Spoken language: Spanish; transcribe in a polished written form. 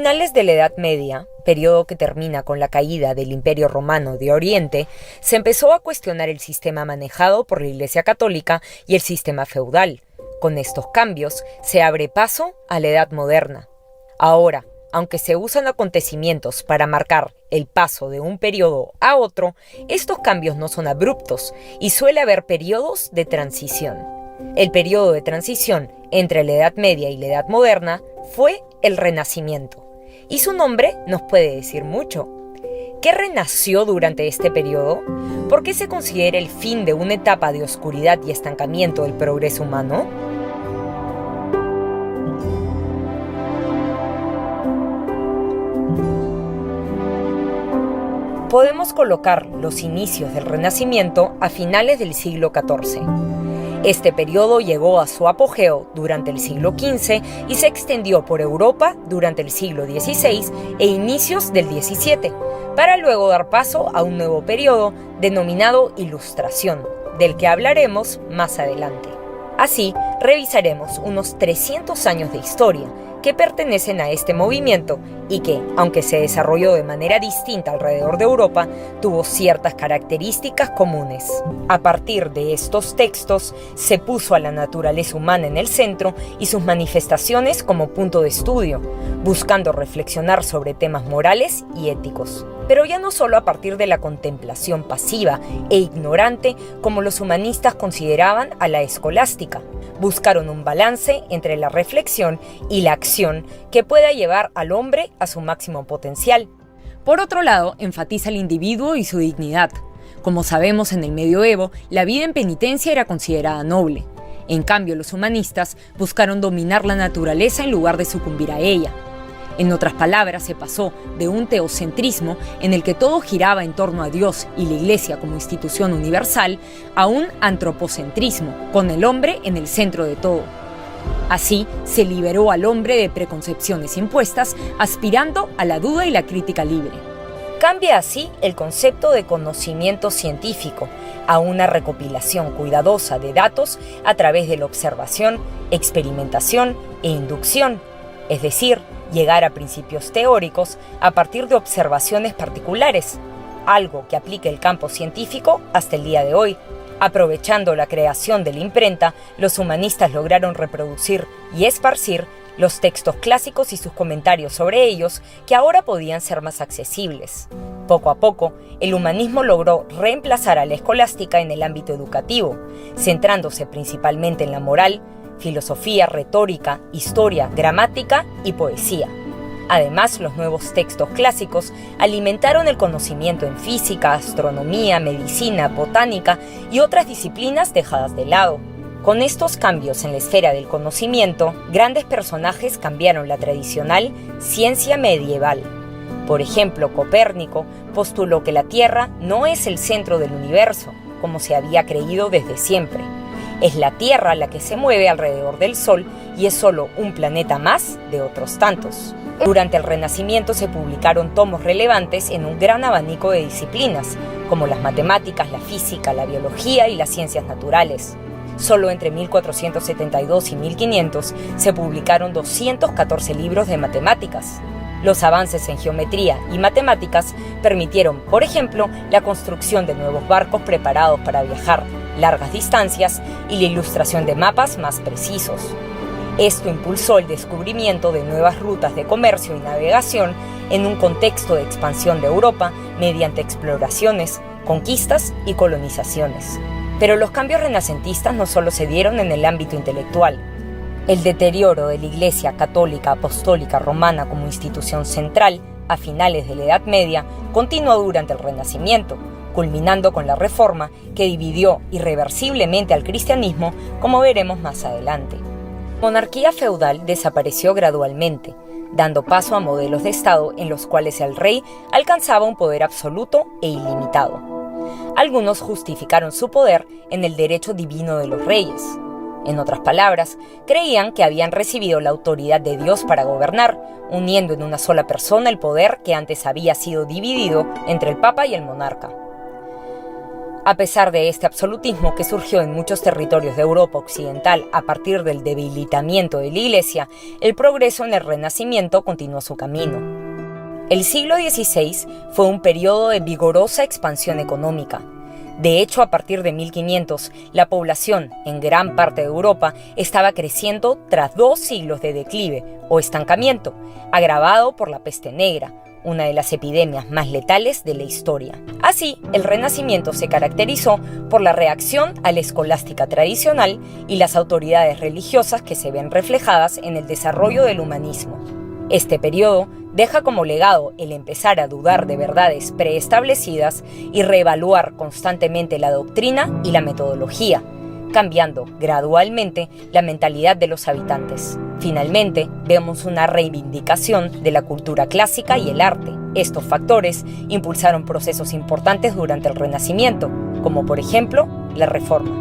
A finales de la Edad Media, periodo que termina con la caída del Imperio Romano de Oriente, se empezó a cuestionar el sistema manejado por la Iglesia Católica y el sistema feudal. Con estos cambios, se abre paso a la Edad Moderna. Ahora, aunque se usan acontecimientos para marcar el paso de un periodo a otro, estos cambios no son abruptos y suele haber periodos de transición. El periodo de transición entre la Edad Media y la Edad Moderna fue el Renacimiento. Y su nombre nos puede decir mucho. ¿Qué renació durante este periodo? ¿Por qué se considera el fin de una etapa de oscuridad y estancamiento del progreso humano? Podemos colocar los inicios del Renacimiento a finales del siglo XIV. Este periodo llegó a su apogeo durante el siglo XV y se extendió por Europa durante el siglo XVI e inicios del XVII, para luego dar paso a un nuevo periodo denominado Ilustración, del que hablaremos más adelante. Así, revisaremos unos 300 años de historia que pertenecen a este movimiento y que, aunque se desarrolló de manera distinta alrededor de Europa, tuvo ciertas características comunes. A partir de estos textos, se puso a la naturaleza humana en el centro y sus manifestaciones como punto de estudio, buscando reflexionar sobre temas morales y éticos. Pero ya no solo a partir de la contemplación pasiva e ignorante como los humanistas consideraban a la escolástica. Buscaron un balance entre la reflexión y la acción que pueda llevar al hombre a su máximo potencial. Por otro lado, enfatiza al individuo y su dignidad. Como sabemos, en el medioevo, la vida en penitencia era considerada noble. En cambio, los humanistas buscaron dominar la naturaleza en lugar de sucumbir a ella. En otras palabras, se pasó de un teocentrismo en el que todo giraba en torno a Dios y la Iglesia como institución universal a un antropocentrismo, con el hombre en el centro de todo. Así, se liberó al hombre de preconcepciones impuestas, aspirando a la duda y la crítica libre. Cambia así el concepto de conocimiento científico a una recopilación cuidadosa de datos a través de la observación, experimentación e inducción, es decir, llegar a principios teóricos a partir de observaciones particulares, algo que aplica el campo científico hasta el día de hoy. Aprovechando la creación de la imprenta, los humanistas lograron reproducir y esparcir los textos clásicos y sus comentarios sobre ellos, que ahora podían ser más accesibles. Poco a poco, el humanismo logró reemplazar a la escolástica en el ámbito educativo, centrándose principalmente en la moral, filosofía, retórica, historia, gramática y poesía. Además, los nuevos textos clásicos alimentaron el conocimiento en física, astronomía, medicina, botánica y otras disciplinas dejadas de lado. Con estos cambios en la esfera del conocimiento, grandes personajes cambiaron la tradicional ciencia medieval. Por ejemplo, Copérnico postuló que la Tierra no es el centro del universo, como se había creído desde siempre. Es la Tierra la que se mueve alrededor del Sol y es solo un planeta más de otros tantos. Durante el Renacimiento se publicaron tomos relevantes en un gran abanico de disciplinas, como las matemáticas, la física, la biología y las ciencias naturales. Solo entre 1472 y 1500 se publicaron 214 libros de matemáticas. Los avances en geometría y matemáticas permitieron, por ejemplo, la construcción de nuevos barcos preparados para viajar largas distancias y la ilustración de mapas más precisos. Esto impulsó el descubrimiento de nuevas rutas de comercio y navegación en un contexto de expansión de Europa mediante exploraciones, conquistas y colonizaciones. Pero los cambios renacentistas no solo se dieron en el ámbito intelectual. El deterioro de la Iglesia Católica Apostólica Romana como institución central a finales de la Edad Media continuó durante el Renacimiento, culminando con la Reforma que dividió irreversiblemente al cristianismo, como veremos más adelante. La monarquía feudal desapareció gradualmente, dando paso a modelos de Estado en los cuales el rey alcanzaba un poder absoluto e ilimitado. Algunos justificaron su poder en el derecho divino de los reyes. En otras palabras, creían que habían recibido la autoridad de Dios para gobernar, uniendo en una sola persona el poder que antes había sido dividido entre el Papa y el monarca. A pesar de este absolutismo que surgió en muchos territorios de Europa occidental a partir del debilitamiento de la Iglesia, el progreso en el Renacimiento continuó su camino. El siglo XVI fue un periodo de vigorosa expansión económica. De hecho, a partir de 1500, la población en gran parte de Europa estaba creciendo tras 2 siglos de declive o estancamiento, agravado por la peste negra, una de las epidemias más letales de la historia. Así, el Renacimiento se caracterizó por la reacción a la escolástica tradicional y las autoridades religiosas que se ven reflejadas en el desarrollo del humanismo. Este periodo deja como legado el empezar a dudar de verdades preestablecidas y reevaluar constantemente la doctrina y la metodología, cambiando gradualmente la mentalidad de los habitantes. Finalmente, vemos una reivindicación de la cultura clásica y el arte. Estos factores impulsaron procesos importantes durante el Renacimiento, como por ejemplo la Reforma.